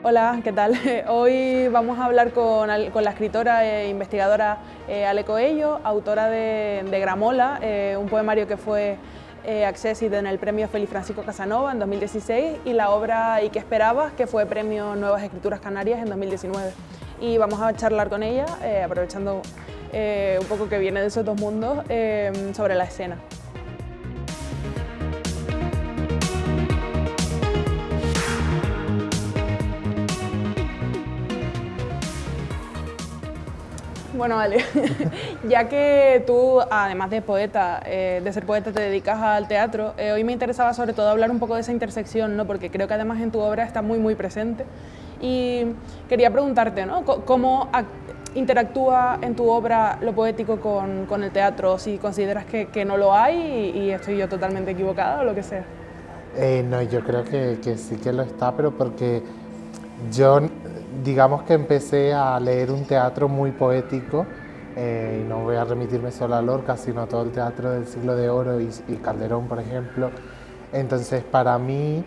Hola, ¿qué tal? Hoy vamos a hablar con la escritora e investigadora Ale Coello, autora de Gramola, un poemario que fue accésit en el premio Félix Francisco Casanova en 2016 y la obra ¿Y qué esperabas?, que fue premio Nuevas Escrituras Canarias en 2019. Y vamos a charlar con ella, aprovechando un poco que viene de esos dos mundos, sobre la escena. Bueno, Ale, ya que tú, además de poeta, de ser poeta, te dedicas al teatro, hoy me interesaba sobre todo hablar un poco de esa intersección, ¿no? Porque creo que además en tu obra está muy presente. Y quería preguntarte, ¿no? ¿Cómo interactúa en tu obra lo poético con el teatro? Si consideras que no lo hay y estoy yo totalmente equivocada o lo que sea. No, yo creo que sí que lo está, pero porque yo, digamos que empecé a leer un teatro muy poético, y no voy a remitirme solo a Lorca, sino a todo el teatro del Siglo de Oro y Calderón, por ejemplo. Entonces, para mí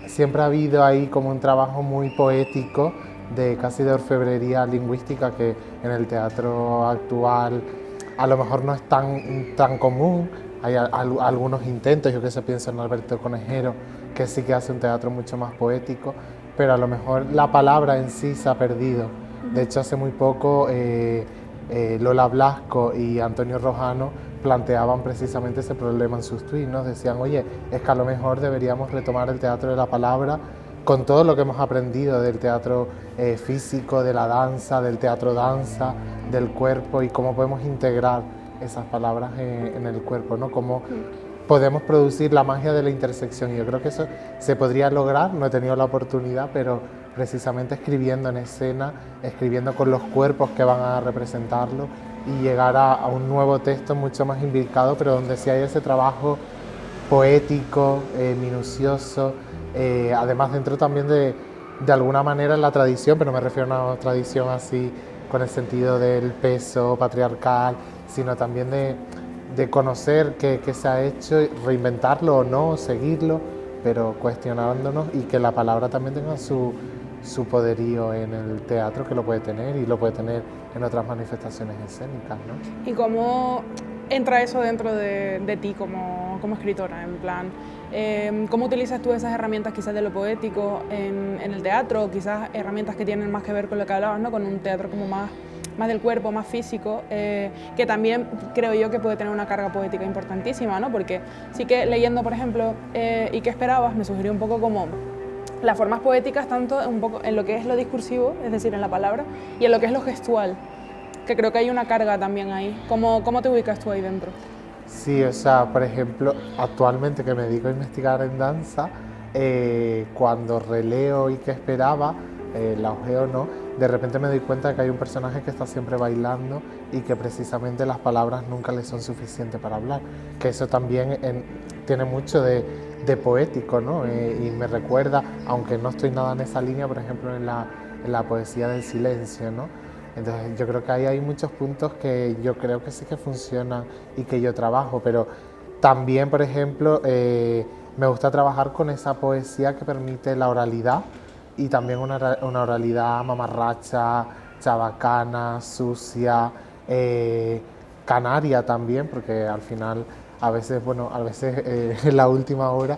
siempre ha habido ahí como un trabajo muy poético, casi de orfebrería lingüística, que en el teatro actual a lo mejor no es tan común. Hay algunos intentos, yo que sé, pienso en Alberto Conejero, que sí que hace un teatro mucho más poético, pero a lo mejor la palabra en sí se ha perdido. De hecho, hace muy poco Lola Blasco y Antonio Rojano planteaban precisamente ese problema en sus tweets, ¿no? Decían, oye, es que a lo mejor deberíamos retomar el teatro de la palabra con todo lo que hemos aprendido del teatro físico, de la danza, del teatro danza, del cuerpo, y cómo podemos integrar esas palabras en el cuerpo, ¿no? Cómo podemos producir la magia de la intersección. Y yo creo que eso se podría lograr, no he tenido la oportunidad, pero precisamente escribiendo en escena, escribiendo con los cuerpos que van a representarlo y llegar a un nuevo texto mucho más imbricado, pero donde sí hay ese trabajo poético, minucioso, además dentro también de alguna manera en la tradición, pero me refiero a una tradición así con el sentido del peso patriarcal, sino también de conocer qué se ha hecho, reinventarlo o no, seguirlo, pero cuestionándonos, y que la palabra también tenga su poderío en el teatro, que lo puede tener y lo puede tener en otras manifestaciones escénicas, ¿no? ¿Y cómo entra eso dentro de ti como escritora? En plan, ¿cómo utilizas tú esas herramientas quizás de lo poético en el teatro? Quizás herramientas que tienen más que ver con lo que hablabas, ¿no? Con un teatro como más del cuerpo, más físico, que también creo yo que puede tener una carga poética importantísima, ¿no? Porque sí que leyendo, por ejemplo, ¿Y qué esperabas?, me sugirió un poco como las formas poéticas, tanto un poco en lo que es lo discursivo, es decir, en la palabra, y en lo que es lo gestual, que creo que hay una carga también ahí. ¿Cómo te ubicas tú ahí dentro? Sí, o sea, por ejemplo, actualmente que me dedico a investigar en danza, cuando releo Y qué esperaba, la ojeo no, de repente me doy cuenta de que hay un personaje que está siempre bailando y que precisamente las palabras nunca le son suficientes para hablar, que eso también tiene mucho de poético, ¿no? Y me recuerda, aunque no estoy nada en esa línea, por ejemplo, en la poesía del silencio, ¿no? Entonces yo creo que ahí hay muchos puntos que yo creo que sí que funcionan y que yo trabajo, pero también, por ejemplo, me gusta trabajar con esa poesía que permite la oralidad, y también una oralidad mamarracha, chabacana, sucia, canaria también, porque al final a veces en la última hora,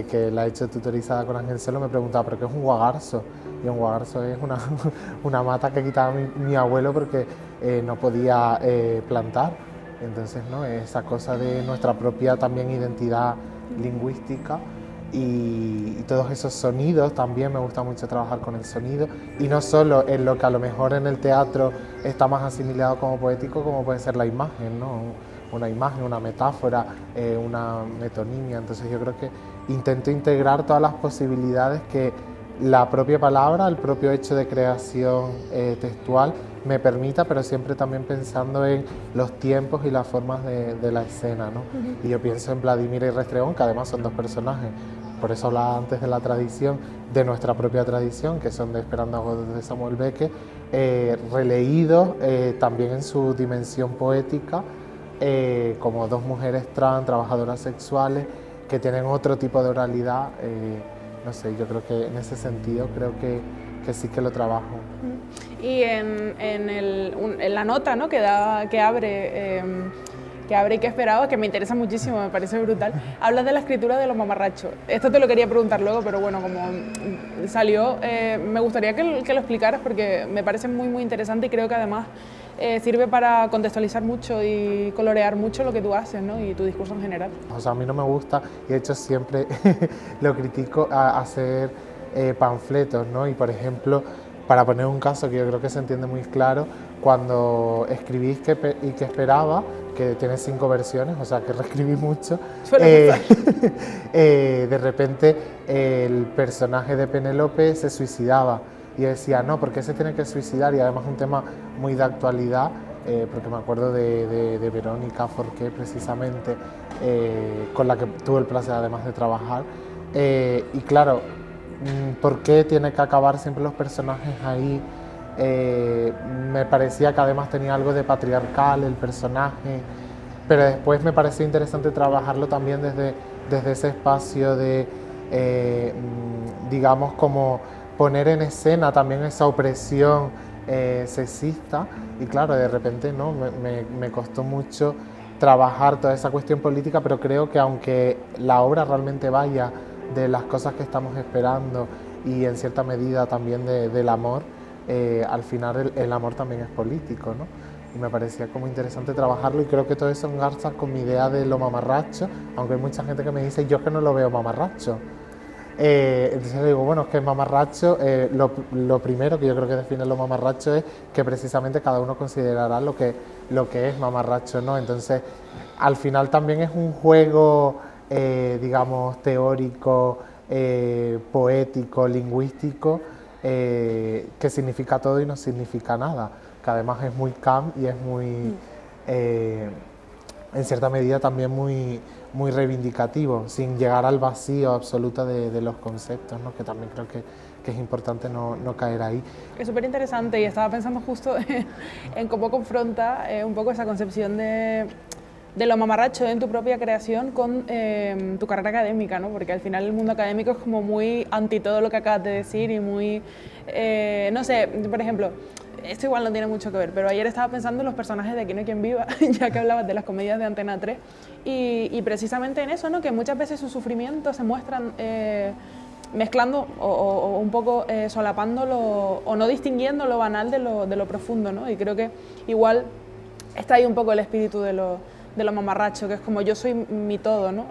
que la he hecho tutorizada con Ángel Celo, me preguntaba, ¿pero qué es un guagarzo? Y un guagarzo es una mata que quitaba mi abuelo porque no podía plantar. Entonces, ¿no? Esa cosa de nuestra propia también identidad lingüística y todos esos sonidos, también me gusta mucho trabajar con el sonido, y no solo en lo que a lo mejor en el teatro está más asimilado como poético, como puede ser la imagen, ¿no? Una imagen, una metáfora, una metonimia. Entonces yo creo que intento integrar todas las posibilidades que la propia palabra, el propio hecho de creación textual me permita, pero siempre también pensando en los tiempos y las formas de la escena, ¿no? Y yo pienso en Vladimir y Restregón, que además son dos personajes, por eso hablaba antes de la tradición, de nuestra propia tradición, que son de Esperando a Godot de Samuel Beckett, releídos también en su dimensión poética, como dos mujeres trans, trabajadoras sexuales, que tienen otro tipo de oralidad. No sé, yo creo que en ese sentido creo que que sí que lo trabajo. Y en la nota, ¿no?, que abre y que esperaba, que me interesa muchísimo, me parece brutal, hablas de la escritura de los mamarrachos. Esto te lo quería preguntar luego, pero bueno, como salió, me gustaría que lo explicaras porque me parece muy, muy interesante y creo que además sirve para contextualizar mucho y colorear mucho lo que tú haces, ¿no?, y tu discurso en general. O sea, a mí no me gusta, y de hecho siempre lo critico, a hacer panfletos, ¿no? Y por ejemplo, para poner un caso que yo creo que se entiende muy claro, cuando escribí y que esperaba, que tiene 5 versiones, o sea que reescribí mucho, de repente el personaje de Penélope se suicidaba y decía, no, ¿por qué se tiene que suicidar? Y además un tema muy de actualidad, porque me acuerdo de Verónica Forqué precisamente, con la que tuve el placer además de trabajar, y claro, ¿por qué tiene que acabar siempre los personajes ahí? Me parecía que además tenía algo de patriarcal el personaje, pero después me pareció interesante trabajarlo también desde ese espacio de, digamos, como poner en escena también esa opresión sexista, y claro, de repente no, me costó mucho trabajar toda esa cuestión política, pero creo que aunque la obra realmente vaya de las cosas que estamos esperando y en cierta medida también del amor, al final el amor también es político, ¿no? Y me parecía como interesante trabajarlo y creo que todo eso engarza con mi idea de lo mamarracho, aunque hay mucha gente que me dice, yo es que no lo veo mamarracho. Entonces le digo, bueno, es que mamarracho, lo primero que yo creo que define lo mamarracho es que precisamente cada uno considerará lo que es mamarracho, ¿no? Entonces, al final también es un juego, digamos, teórico, poético, lingüístico, que significa todo y no significa nada, que además es muy camp y es muy, en cierta medida también muy reivindicativo, sin llegar al vacío absoluto de los conceptos, ¿no? Que también creo que es importante no caer ahí. Es súper interesante y estaba pensando justo en cómo confronta un poco esa concepción de lo mamarracho en tu propia creación con tu carrera académica, ¿no? Porque al final el mundo académico es como muy anti todo lo que acabas de decir y muy, no sé, por ejemplo, esto igual no tiene mucho que ver, pero ayer estaba pensando en los personajes de Aquí no hay quien viva, ya que hablabas de las comedias de Antena 3, y precisamente en eso, ¿no?, que muchas veces sus sufrimientos se muestran mezclando o un poco solapándolo o no distinguiendo lo banal de lo profundo, ¿no? Y creo que igual está ahí un poco el espíritu de lo mamarracho, que es como yo soy mi todo, ¿no?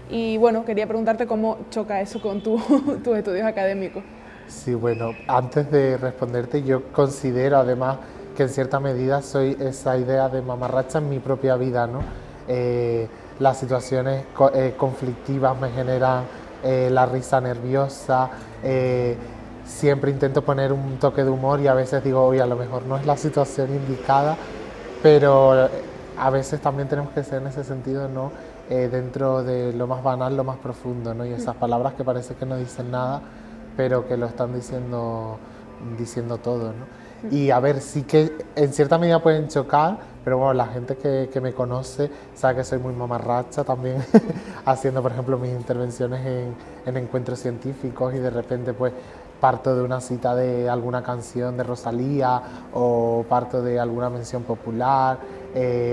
Y bueno, quería preguntarte cómo choca eso con tus estudios académicos. Sí, bueno, antes de responderte, yo considero además que en cierta medida soy esa idea de mamarracha en mi propia vida, ¿no? Las situaciones conflictivas me generan la risa nerviosa, siempre intento poner un toque de humor y a veces digo, oye, a lo mejor no es la situación indicada, pero a veces también tenemos que ser en ese sentido, ¿no? Dentro de lo más banal, lo más profundo, ¿no? Y esas palabras que parece que no dicen nada, pero que lo están diciendo todo, ¿no? Y a ver, sí que en cierta medida pueden chocar, pero bueno, la gente que me conoce sabe que soy muy mamarracha también, haciendo, por ejemplo, mis intervenciones en encuentros científicos y de repente pues parto de una cita de alguna canción de Rosalía o parto de alguna mención popular,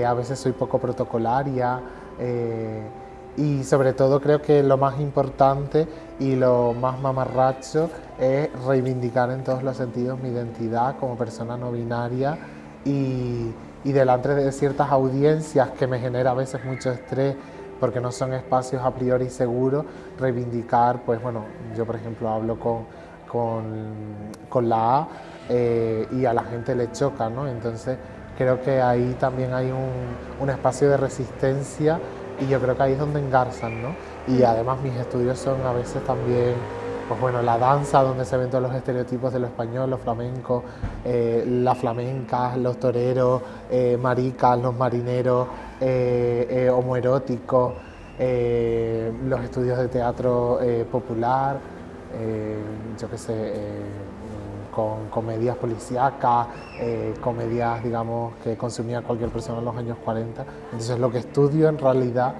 a veces soy poco protocolaria, y sobre todo creo que lo más importante y lo más mamarracho es reivindicar en todos los sentidos mi identidad como persona no binaria y delante de ciertas audiencias que me genera a veces mucho estrés porque no son espacios a priori seguros, reivindicar, pues bueno, yo por ejemplo hablo con la A y a la gente le choca, ¿no? Entonces creo que ahí también hay un espacio de resistencia y yo creo que ahí es donde engarzan, ¿no? Y además mis estudios son a veces también, pues bueno, la danza, donde se ven todos los estereotipos de lo español, los flamencos, las flamencas, los toreros, maricas, los marineros, homoeróticos, los estudios de teatro popular, yo qué sé, con comedias policíacas, comedias, digamos, que consumía cualquier persona en los años 40. Entonces lo que estudio en realidad,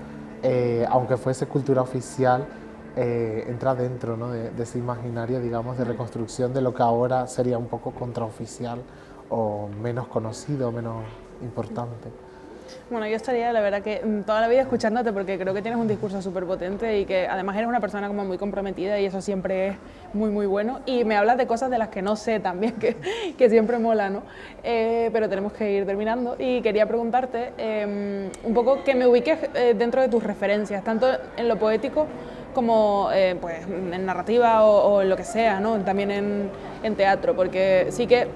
aunque fuese cultura oficial, entra dentro, ¿no? de ese imaginario, digamos, de reconstrucción de lo que ahora sería un poco contraoficial o menos conocido, menos importante. Bueno, yo estaría, la verdad, que toda la vida escuchándote porque creo que tienes un discurso súper potente y que además eres una persona como muy comprometida y eso siempre es muy, muy bueno. Y me hablas de cosas de las que no sé también, que siempre mola, ¿no? Pero tenemos que ir terminando y quería preguntarte un poco que me ubiques dentro de tus referencias, tanto en lo poético como pues, en narrativa o en lo que sea, ¿no? También en teatro, porque sí que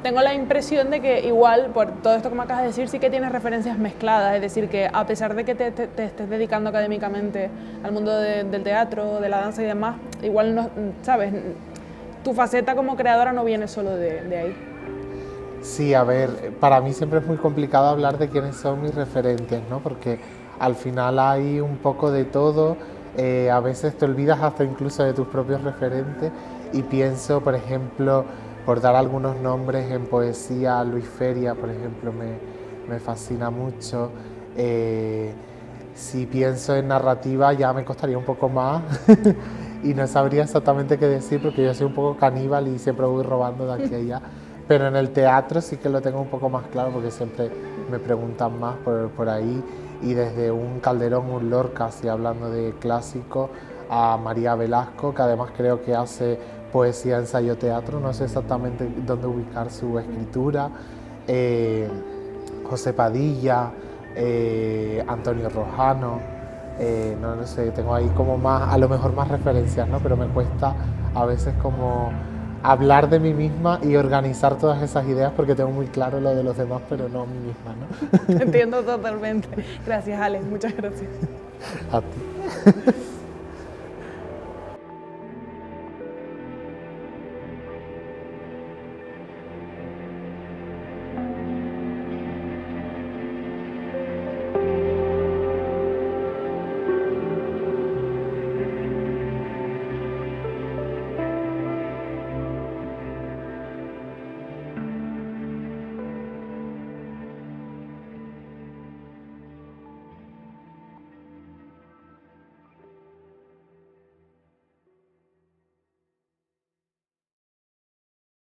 tengo la impresión de que igual, por todo esto que me acabas de decir, sí que tienes referencias mezcladas, es decir, que a pesar de que te estés dedicando académicamente al mundo del teatro, de la danza y demás, igual, no, ¿sabes? Tu faceta como creadora no viene solo de ahí. Sí, a ver, para mí siempre es muy complicado hablar de quiénes son mis referentes, ¿no? Porque al final hay un poco de todo, a veces te olvidas hasta incluso de tus propios referentes y pienso, por ejemplo, por dar algunos nombres en poesía, Luis Feria, por ejemplo, me fascina mucho. Si pienso en narrativa ya me costaría un poco más y no sabría exactamente qué decir porque yo soy un poco caníbal y siempre voy robando de aquí a allá. Pero en el teatro sí que lo tengo un poco más claro porque siempre me preguntan más por ahí y desde un Calderón, un Lorca, así hablando de clásico, a María Velasco, que además creo que hace poesía, ensayo, teatro, no sé exactamente dónde ubicar su escritura, José Padilla, Antonio Rojano, no sé, tengo ahí como más, a lo mejor más referencias, ¿no? Pero me cuesta a veces como hablar de mí misma y organizar todas esas ideas porque tengo muy claro lo de los demás, pero no a mí misma, ¿no? Entiendo totalmente. Gracias, Alex, muchas gracias. A ti.